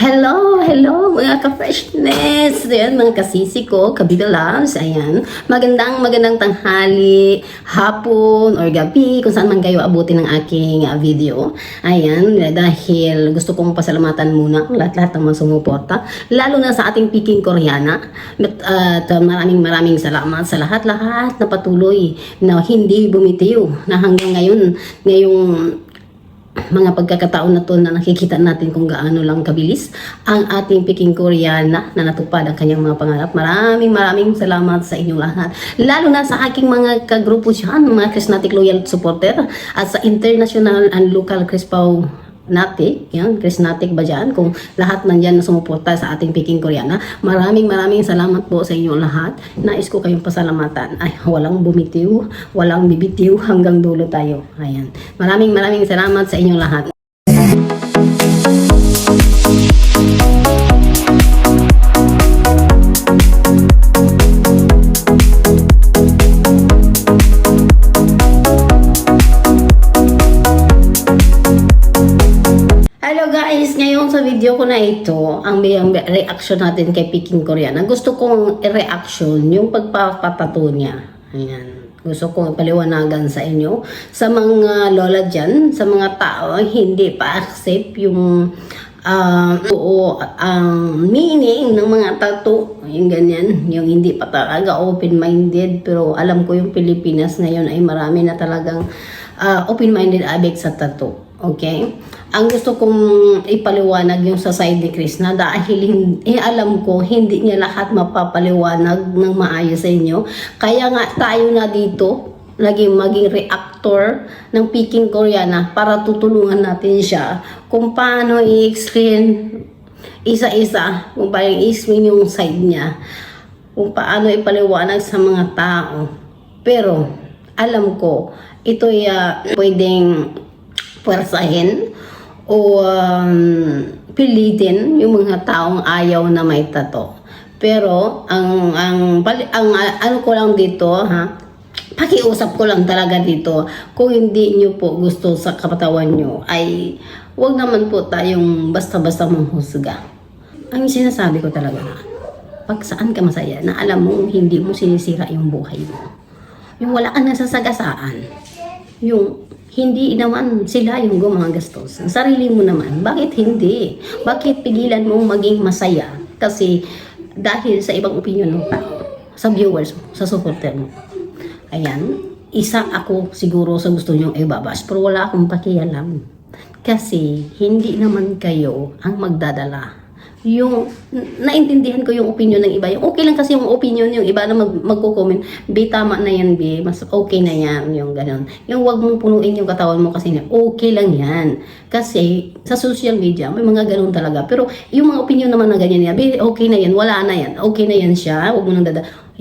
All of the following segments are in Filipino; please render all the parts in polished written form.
Hello, hello mga ka-freshness! Ayan, mga kasisi ko, Kabiga Loves. Ayan, magandang tanghali, hapon, or gabi, kung saan man kayo abutin ng aking video. Ayan, dahil gusto kong pasalamatan muna ang lahat-lahat ng mga sumuporta, lalo na sa ating Peking Koreana. At maraming salamat sa lahat-lahat na patuloy na hindi bumitiw na hanggang ngayong mga pagkakataon na to na nakikita natin kung gaano lang kabilis ang ating Peking Koreana na natupad ang kanyang mga pangarap. Maraming salamat sa inyong lahat. Lalo na sa aking mga kagrupo dyan, mga Chrisnatic Loyal Supporter at sa international and local Crispaw Natik, yan, Chrisnatic ba dyan? Kung lahat nandyan na sumuporta sa ating Peking Koreana, maraming salamat po sa inyo lahat. Nais ko kayong pasalamatan. Ay, walang bumitiw, walang bibitiw, hanggang dulo tayo. Ayan. Maraming salamat sa inyong lahat. Hello guys! Ngayon sa video ko na ito, ang reaction natin kay Peking Koreana. Gusto kong i-reaction yung pagpapatato niya. Ayan. Gusto kong paliwanagan sa inyo. Sa mga lola dyan, sa mga tao hindi pa accept yung ang meaning ng mga tattoo, yung ganyan, yung hindi pa talaga open-minded. Pero alam ko yung Pilipinas ngayon ay marami na talagang open-minded abek sa tattoo. Okay? Ang gusto kong ipaliwanag yung sa side ni Chris na dahil alam ko hindi niya lahat mapapaliwanag ng maayos sa inyo. Kaya nga tayo na dito maging reactor ng Peking Koreana para tutulungan natin siya kung paano i-explain isa-isa, kung paano i-explain yung side niya, kung paano ipaliwanag sa mga tao. Pero alam ko ito ay pwedeng puwersahin o pilitin yung mga taong ayaw na may tato. Pero ang ano ko lang dito, pakiusap ko lang talaga dito, kung hindi nyo po gusto sa kapatawan nyo ay wag naman po tayong basta-basta manghusga. Ang sinasabi ko talaga na pag saan ka masaya na alam mo hindi mo sinisira yung buhay mo, yung wala kang nasasagasaan, yung hindi naman sila yung gumagastos. Ang sarili mo naman, bakit hindi? Bakit pigilan mong maging masaya? Kasi dahil sa ibang opinion ng tao, sa viewers mo, sa supporter mo. Ayan, isa ako siguro sa gusto nyong ibabas, pero wala akong pakialam. Kasi hindi naman kayo ang magdadala. Yung naintindihan ko yung opinion ng iba, yung okay lang kasi yung opinion yung iba na magko-comment, B tama na yan B, mas okay na yan, yung ganun. Yung wag mong punuin yung katawan mo kasi okay lang yan. Kasi sa social media may mga ganun talaga. Pero yung mga opinion naman na ganyan niya, B okay na yan, wala na yan, okay na yan siya, wag mo nang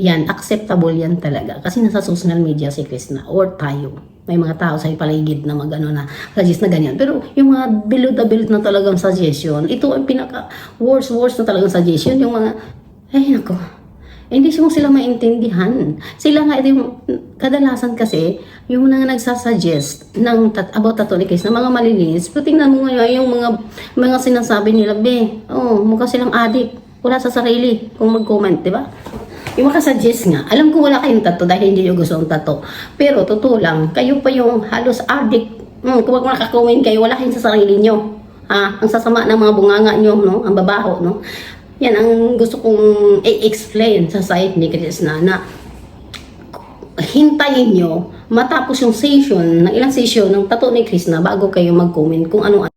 yan, acceptable yan talaga. Kasi nasa social media si Chris na, or tayo. May mga tao sa paligid na magano na suggest na ganyan. Pero yung mga below the belt na talagang suggestion, ito ang pinaka worst na talagang suggestion. Yung mga, ay nako, hindi mo sila maintindihan. Sila nga, yung kadalasan kasi, yung mga nagsasuggest ng about tattoo ni Chris na mga malilinis. Pero tingnan mo ngayon yung mga sinasabi nila, mukha silang addict. Wala sa sarili kung mag-comment, di ba? Yung makasuggest nga, alam ko wala kayong tattoo dahil hindi nyo gusto ang tattoo. Pero totoo lang, kayo pa yung halos addict. Kung makaka-comment kayo, wala kayong sa sarili nyo. Ang sasama ng mga bunganga nyo, no? Ang babaho, no? Yan ang gusto kong i-explain sa site ni Chris na hintayin nyo matapos yung session, ng ilang session ng tattoo ni Chris na bago kayo mag-comment kung ano.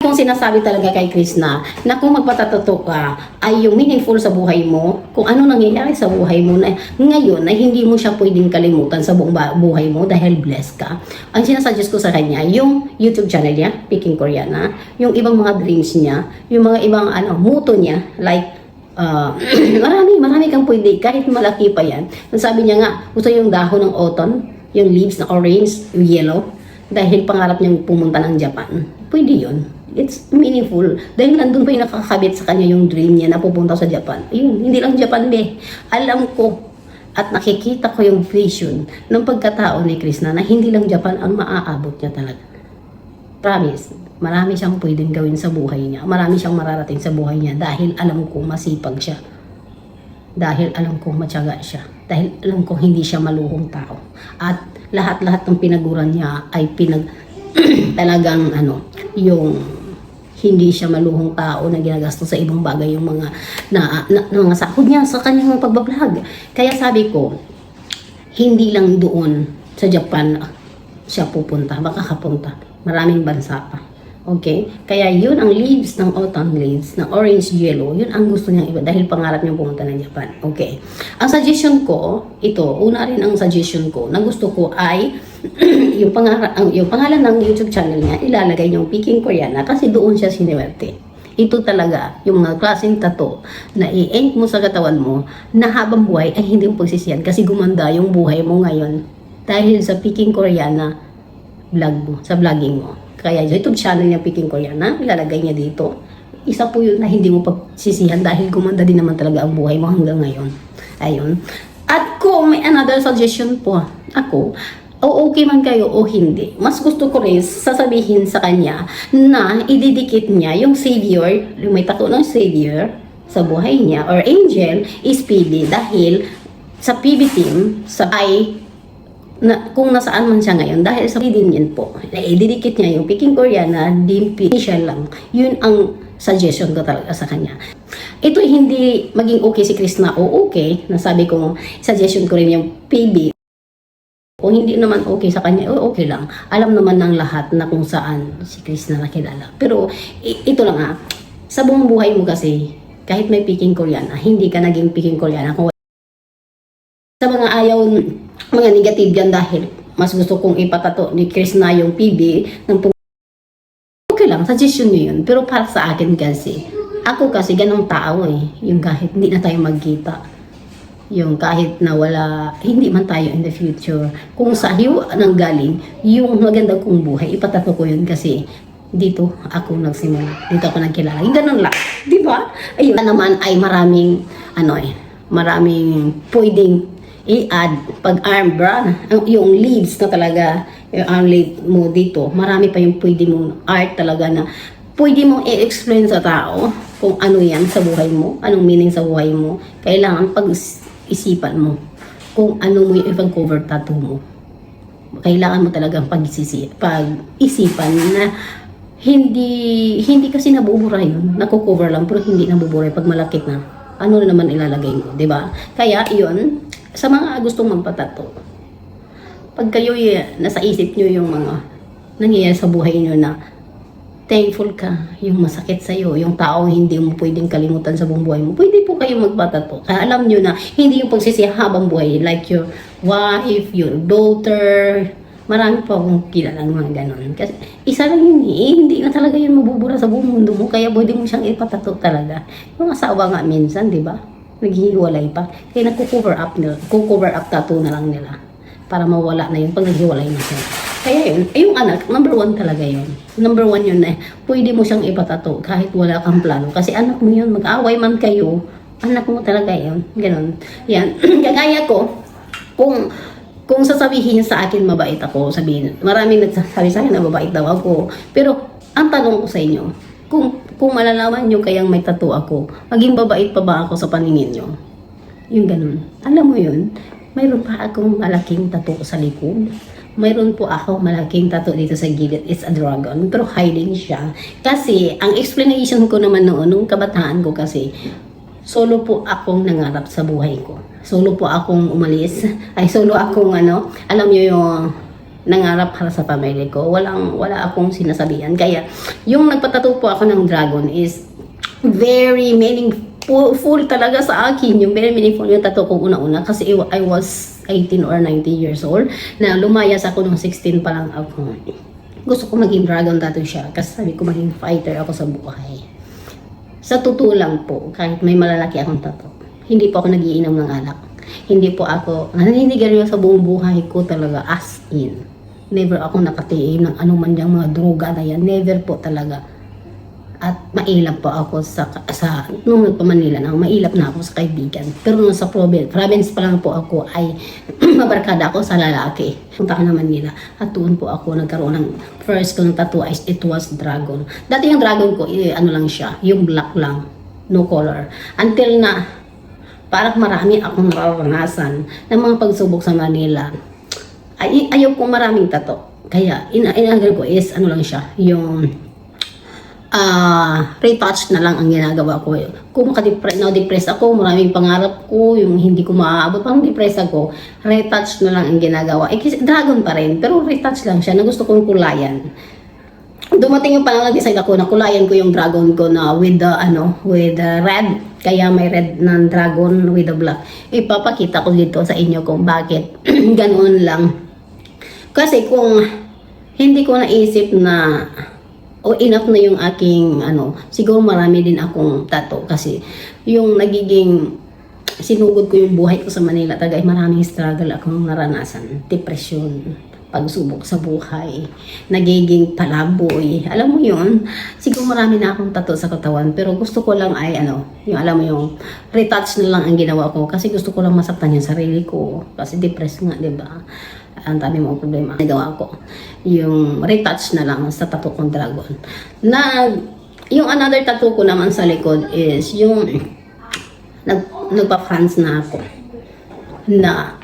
Kung sinasabi talaga kay Chris na kung magpatatato ka ay yung meaningful sa buhay mo, kung ano nangyayari sa buhay mo na ngayon na hindi mo siya pwedeng kalimutan sa buong buhay mo dahil blessed ka. Ang sinasuggest ko sa kanya, yung YouTube channel niya, Peking Koreana, yung ibang mga dreams niya, yung mga ibang motto niya, like marami kang pwede, kahit malaki pa yan. Sabi niya nga, gusto yung dahon ng autumn, yung leaves na orange, yung yellow, dahil pangarap niyang pumunta ng Japan. Pwede yun. It's meaningful. Dahil nandun pa yung nakakabit sa kanya yung dream niya na pupunta sa Japan. Ayun, hindi lang Japan Alam ko at nakikita ko yung vision ng pagkatao ni Chris na hindi lang Japan ang maaabot niya talaga. Promise. Marami siyang pwedeng gawin sa buhay niya. Marami siyang mararating sa buhay niya dahil alam ko masipag siya. Dahil alam kong matyaga siya. Dahil alam kong hindi siya maluhong tao. At lahat-lahat ng pinaguran niya ay talagang yung hindi siya maluhong tao na ginagastos sa ibang bagay yung mga mga sahod niya sa kanyang pagbablog. Kaya sabi ko, hindi lang doon sa Japan siya pupunta, makakapunta. Maraming bansa pa. Okay? Kaya yun ang leaves ng autumn leaves, ng orange yellow, yun ang gusto niyang iba dahil pangarap niyang pumunta ng Japan. Okay. Ang suggestion ko, ito, una rin ang suggestion ko, na gusto ko ay yung pangalan ng YouTube channel niya, ilalagay niyong Peking Koreana kasi doon siya siniwerte. Ito talaga, yung mga klaseng tattoo na i-ink mo sa katawan mo na habang buhay ay hindi mo pagsisiyan kasi gumanda yung buhay mo ngayon dahil sa Peking Koreana vlog mo, sa vlogging mo. Kaya YouTube channel niya Peking Koreana, ilalagay niya dito. Isa po yun na hindi mo pagsisihan dahil gumanda din naman talaga ang buhay mo hanggang ngayon. Ayun. At kung may another suggestion po ako, o okay man kayo o hindi, mas gusto ko rin sasabihin sa kanya na ididikit niya yung Savior, yung may tattoo ng Savior sa buhay niya, or Angel is PB dahil sa PB team, kung nasaan man siya ngayon, dahil sa din yan po, ididikit niya yung Peking Koreana, initial lang. Yun ang suggestion ko talaga sa kanya. Ito hindi maging okay si Krishna o okay, nasabi ko, suggestion ko rin yung PB. Kung hindi naman okay sa kanya, okay lang. Alam naman ng lahat na kung saan si Krishna nakilala. Pero ito lang sa buong buhay mo kasi, kahit may Peking Koreana, hindi ka naging Peking Koreana. Kung sa mga ayaw, mga negative yan dahil mas gusto kong ipatato ni Krishna yung PB ng okay lang, suggestion nyo yun. Pero para sa akin kasi, ako kasi ganong tao yung kahit hindi na tayo magkita, yung kahit na hindi man tayo in the future, kung sa hiwa nang galing, yung maganda kong buhay, ipatato ko yun kasi dito ako nagsimula, dito ako nagkilala. Yung ganun lang, di ba? Ayun naman ay maraming pwedeng i-add pag arm bra, yung leaves na talaga, yung arm lead mo dito, marami pa yung pwede mong art talaga na pwede mong i-explain sa tao kung ano yan sa buhay mo, anong meaning sa buhay mo. Kailangan pag-isipan mo kung ano mo yung ibang cover tattoo mo. Kailangan mo talagang pag-isipan na hindi kasi nabubura yun, nakukover lang pero hindi nabubura pag malakit na. Ano na naman ilalagay mo, di ba? Kaya yun, sa mga gustong magpatato, pag kayo nasa isip nyo yung mga nangyayari sa buhay nyo na thankful ka, yung masakit sa'yo, yung taong hindi mo pwedeng kalimutan sa buong buhay mo, pwede po kayo magpatato. Kaya alam nyo na hindi yung pagsisiya habang buhay, like your wife, your daughter, marami pa akong kilalang mga ganon. Kasi isa lang yun hindi na talaga yun mabubura sa buong mundo mo, kaya pwede mo siyang ipatato talaga. Yung asawa nga minsan, di ba? Naghihiwalay pa. Kaya nagko-cover up tattoo na lang nila para mawala na yun pag naghiwalay na sila. Kaya yun, yung anak, number 1 talaga yun. Number 1 yun pwede mo siyang ipatato kahit wala kang plano. Kasi anak mo yun, mag-away man kayo, anak mo talaga yun. Ganon. Yan. Kagaya ko, kung sasabihin sa akin mabait ako, sabihin, maraming nagsasabi sa akin na mabait daw ako. Pero, ang tanong ko sa inyo, kung malalaman nyo kayang may tattoo ako, maging babait pa ba ako sa paningin nyo? Yung ganun. Alam mo yun, mayroon pa akong malaking tattoo sa likod. Mayroon po ako malaking tattoo dito sa gilid. It's a dragon. Pero hiding siya. Kasi, ang explanation ko naman noon, nung kabataan ko kasi, solo po akong nangarap sa buhay ko. Solo po akong umalis. Solo akong alam nyo yung nangarap para sa family ko. Wala akong sinasabihan. Kaya, yung nagpatato po ako ng dragon is very meaningful talaga sa akin. Yung very meaningful yung tattoo ko una-una. Kasi I was 18 or 19 years old. Na lumayas ako nung 16 pa lang ako. Gusto ko maging dragon tattoo siya. Kasi sabi ko maging fighter ako sa buhay. Sa totoo lang po, kahit may malalaki akong tattoo, hindi po ako nagiinom ng alak. Hindi po ako naninigarilyo sa buong buhay ko talaga, as in. Never ako nakatiim ng anuman yung mga droga na yan. Never po talaga. At mailap po ako nung nagpa-Manila na, mailap na ako sa kaibigan. Pero nung sa province pa lang po ako ay mabarkada ako sa lalaki. Punta ka na Manila. At doon po ako nagkaroon ng first kong tattoo, it was dragon. Dati yung dragon ko, ano lang siya, yung black lang, no color. Until na, parang marami akong nararanasan ng mga pagsubok sa Manila. Ayaw kong maraming tattoo. Kaya, inagal ko is, ano lang siya, yung retouch na lang ang ginagawa ko. Kung na-depress ako, maraming pangarap ko, yung hindi ko maaabot, parang depress ako, retouch na lang ang ginagawa. Kasi dragon pa rin, pero retouch lang siya, na gusto kong kulayan. Dumating yung panahon na-decide ako na kulayan ko yung dragon ko na with the red. Kaya may red ng dragon with the black. Ipapakita ko dito sa inyo kung bakit ganoon lang. Kasi kung hindi ko naisip na enough na yung aking siguro marami din akong tattoo kasi yung nagiging sinugod ko yung buhay ko sa Manila talaga ay maraming struggle akong naranasan, depression, pagsubok sa buhay, nagiging palaboy, alam mo yun, siguro marami na akong tattoo sa katawan pero gusto ko lang ay yung alam mo yung retouch na lang ang ginawa ko kasi gusto ko lang masaktan yung sarili ko kasi depressed nga, diba? Ang dami mong problema. Nagawa ko yung retouch na lang sa tattoo kong dragon. Yung another tattoo ko naman sa likod is yung nagpa-France na ako. Na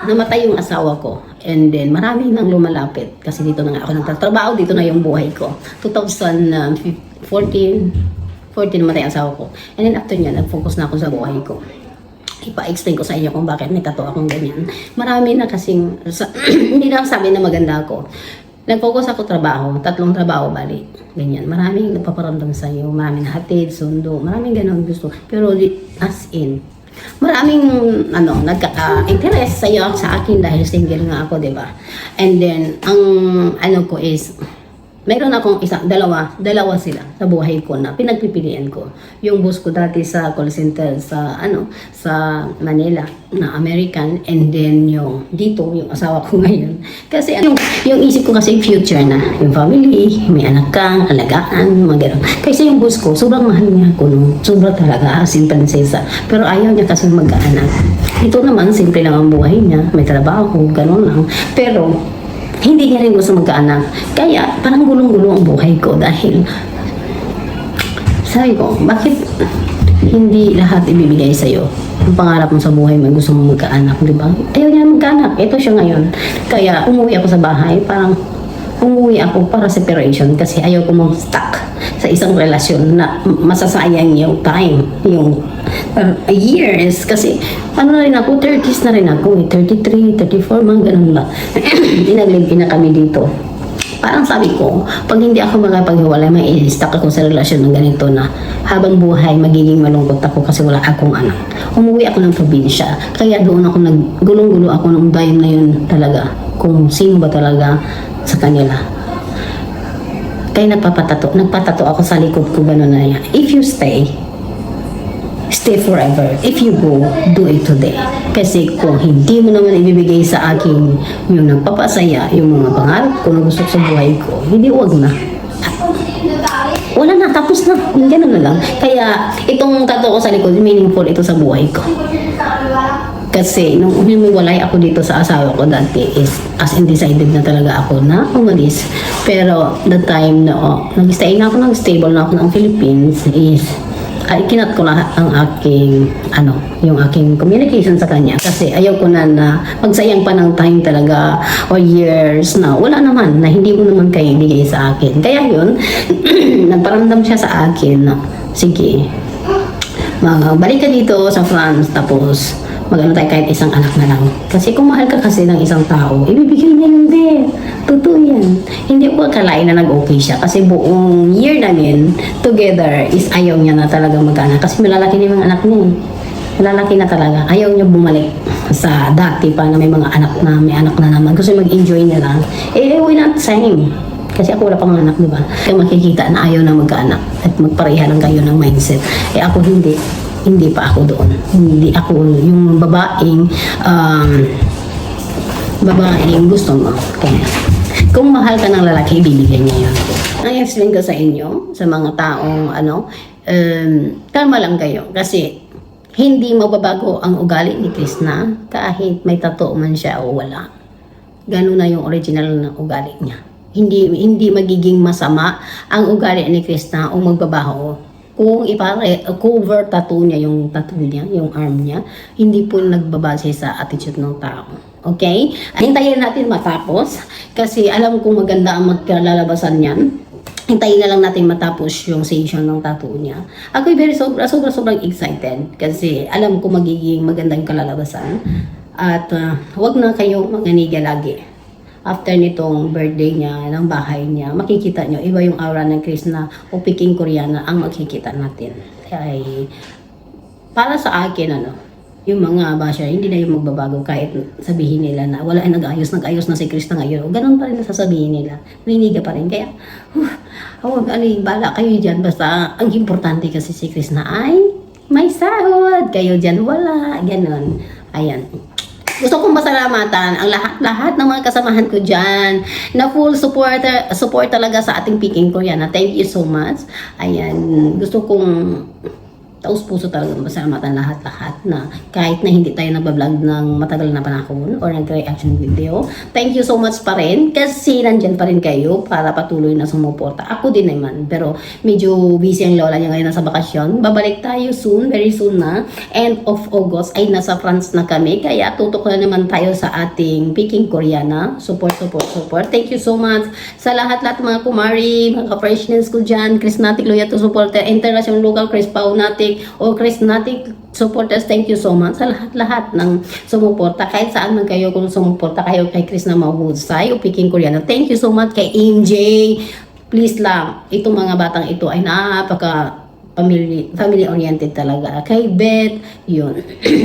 namatay yung asawa ko. And then marami nang lumalapit kasi dito na nga ako nagtatrabaho, dito na yung buhay ko. 2014 namatay ang asawa ko. And then after niya, nag-focus na ako sa buhay ko. Ipa-explain ko sa inyo kung bakit may tattoo akong ganyan. Marami na kasing, hindi lang sabi na maganda ako. Nag-focus ako trabaho, 3 trabaho bali. Ganyan. Maraming nagpaparamdam sa iyo, maraming hatid, sundo, maraming ganun gusto. Pero as in, maraming nagka-interest sa iyo sa akin dahil single nga ako, 'di ba? And then ang ko is meron akong dalawa sila sa buhay ko na pinagpipilian ko. Yung boss ko dati sa call center sa Manila na American, and then yung asawa ko ngayon. Kasi yung isip ko kasi future na, yung family, may anak kang, alagaan, mga gano'n. Kasi yung boss ko, sobrang mahal niya ako, no? Sobrang talaga, sin prinsesa. Pero ayaw niya kasi mag-aanak. Ito naman, simple lang ang buhay niya, may trabaho, gano'n lang. Pero hindi niya rin gusto magkaanak. Kaya parang gulong-gulo ang buhay ko dahil sabi ko, bakit hindi lahat ibibigay sa'yo? Ang pangarap mo sa buhay, may gusto mong magkaanak, di ba? Ayaw niya magkaanak. Ito siya ngayon. Kaya umuwi ako sa bahay, parang umuwi ako para separation kasi ayaw ko mag-stuck sa isang relasyon na masasayang yung time, yung years. Kasi ano na rin ako, 30s na rin ako, 33, 34, mga ganun ba. Inaglibin na kami dito. Parang sabi ko, pag hindi ako magpaghiwalay, may i-stuck ako sa relasyon ng ganito na habang buhay, magiging malungkot ako kasi wala akong anak. Umuwi ako ng probinsya, kaya doon ako naggulong-gulo ako ng time na yun talaga, kung sino ba talaga sa kanila. Kaya nagpatato ako sa likod ko, gano'n na yan. If you stay forever. If you go, do it today. Kasi kung hindi mo naman ibibigay sa akin yung nagpapasaya, yung mga pangarap ko na gusto sa buhay ko, hindi, wag na. Wala na, tapos na. Ganun na lang. Kaya itong tattoo ko sa likod, meaningful ito sa buhay ko. Kasi nung humiwalay ako dito sa asawa ko dati is as in decided na talaga ako na umalis. Pero the time na nag-stay na ako, nag-stable na ako ng Philippines is ay kinat ko lahat ang aking yung aking communication sa kanya kasi ayaw ko na magsayang pa ng time talaga or years na wala naman na hindi mo naman kayo ibigay sa akin. Kaya yun, nagparamdam siya sa akin na sige, balik ka dito sa France tapos tayo kahit isang anak na lang. Kasi kung mahal ka kasi ng isang tao, ibibigay niya yun din. Totoo yan. Hindi ko akalain na nag-okay siya. Kasi buong year namin together is ayaw niya na talaga mag-anak. Kasi malalaki na yung mga anak niya. Malalaki na talaga. Ayaw niya bumalik sa dati pa na may mga anak na, may anak na naman. Gusto mag-enjoy niya lang. We're not same. Kasi ako wala pang anak, di ba? Kaya makikita na ayaw na mag-anak at magpareha lang kayo ng mindset. Ako hindi pa ako doon. Hindi ako yung babaeng gusto mo. Kaya, kung mahal ka ng lalaki, ibibigay niya yun. ang explain ko sa inyo, sa mga taong kalma lang kayo. Kasi hindi mababago ang ugali ni Krishna kahit may tattoo man siya o wala. Ganun na yung original na ugali niya. Hindi magiging masama ang ugali ni Krishna o magbabaho. Kung cover tattoo niya, yung tattoo niya, yung arm niya, hindi po nagbabase sa attitude ng tao. Okay? Hintayin natin matapos kasi alam kong maganda ang magkalalabasan niyan. Hintayin na lang natin matapos yung session ng tattoo niya. Ako'y sobrang excited kasi alam ko magiging magandang kalalabasan. At wag na kayong manganiga lagi. After nitong birthday niya, ng bahay niya, makikita nyo, iba yung aura ng Krishna o Peking Koreana ang makikita natin. Ay, para sa akin, yung mga basher, hindi na yung magbabago kahit sabihin nila na wala ay nag-ayos na si Krishna ngayon. O ganun pa rin na sasabihin nila. Niniga pa rin. Kaya, bala kayo dyan. Basta, ang importante kasi si Krishna ay may sahod. Kayo dyan, wala. Ganun. Ayan. Gusto kong masalamatan ang lahat ng mga kasamahan ko dyan na full support talaga sa ating Peking Koreana. Thank you so much. Ayan, gusto kong taus-puso talaga masalamatan lahat-lahat na kahit na hindi tayo nagbablog ng matagal na panahon or nag-reaction video. Thank you so much pa rin kasi nandyan pa rin kayo para patuloy na sumuporta. Ako din naman, pero medyo busy ang lola niya ngayon nasa bakasyon. Babalik tayo soon, very soon na. End of August ay nasa France na kami, kaya tutok na naman tayo sa ating Peking Koreana. Support. Thank you so much sa lahat-lahat mga kumari, mga ka-freshness ko dyan, Krishnatic Loyal Supporter, International Local, Chris Paunatic, o Krishnatic supporters, thank you so much sa lahat-lahat ng sumuporta. Kahit saan man kayo, kung sumuporta kayo kay Krishna Mahusay o Peking Koreana, thank you so much kay MJ. Please lang, itong mga batang ito ay napaka family oriented talaga. Kay Beth, yun.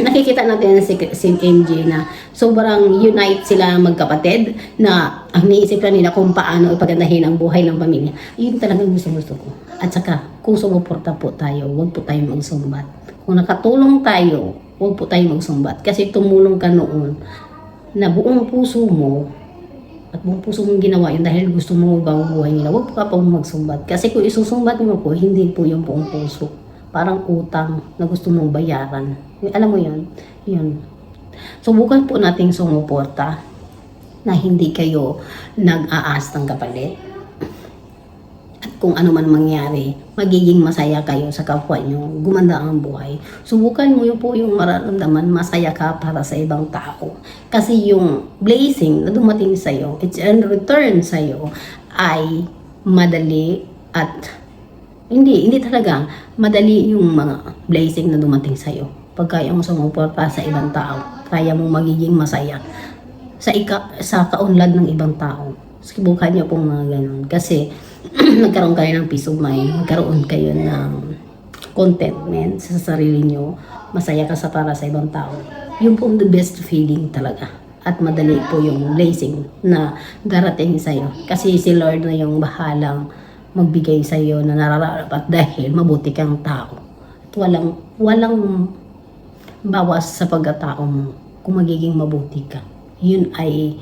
Nakikita natin si MJ na sobrang unite sila magkapatid na ang niisip lang nila kung paano ipagandahin ang buhay ng pamilya. Yun talagang gusto ko. At saka, kung sumuporta po tayo, huwag po tayo magsumbat. Kung nakatulong tayo, huwag po tayo magsumbat. Kasi tumulong ka noon na buong puso mo at buong puso mong ginawa yun dahil gusto mo magbago buhay nila, huwag ka pong magsumbat. Kasi kung isusumbat mo po, hindi po yung buong puso. Parang utang na gusto mong bayaran. Alam mo yun? Yun. Subukan po nating sumuporta na hindi kayo nag-aas ng kapalit. At kung ano man mangyari, magiging masaya kayo sa kapwa nyo, gumanda ang buhay. Subukan mo yun po yung mararamdaman, masaya ka para sa ibang tao. Kasi yung blessing na dumating sa'yo, it's in return sa'yo, ay madali at hindi talaga madali yung mga blessing na dumating sa'yo. Pag kaya mo sumuporta sa ibang tao, kaya mo magiging masaya sa kaunlad ng ibang tao. Subukan niyo pong mga ganun. Kasi nagkaroon kayo ng peace of mind, magkaroon kayo ng contentment sa sarili nyo, masaya ka para sa ibang tao. Yung pong the best feeling talaga. At madali po yung blessing na darating sa'yo. Kasi si Lord na yung bahalang magbigay sa'yo na nararapat dahil mabuti kang tao. At walang bawas sa pagkatao mo kung magiging mabuti ka. Yun ay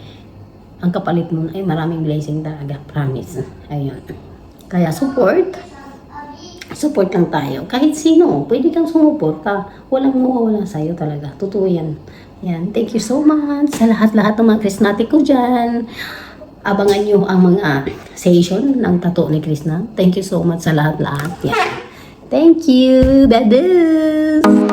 ang kapalit mo ay maraming blessing talaga, promise. Ayun. Kaya support lang tayo. Kahit sino, pwede kang sumuporta. Walang mawawala sa'yo talaga. Totoo yan. Yan. Thank you so much sa lahat-lahat ng mga Krishnatic ko dyan. Abangan nyo ang mga session ng tattoo ni Krishna. Thank you so much sa lahat-lahat. Yan. Thank you. Bye-bye.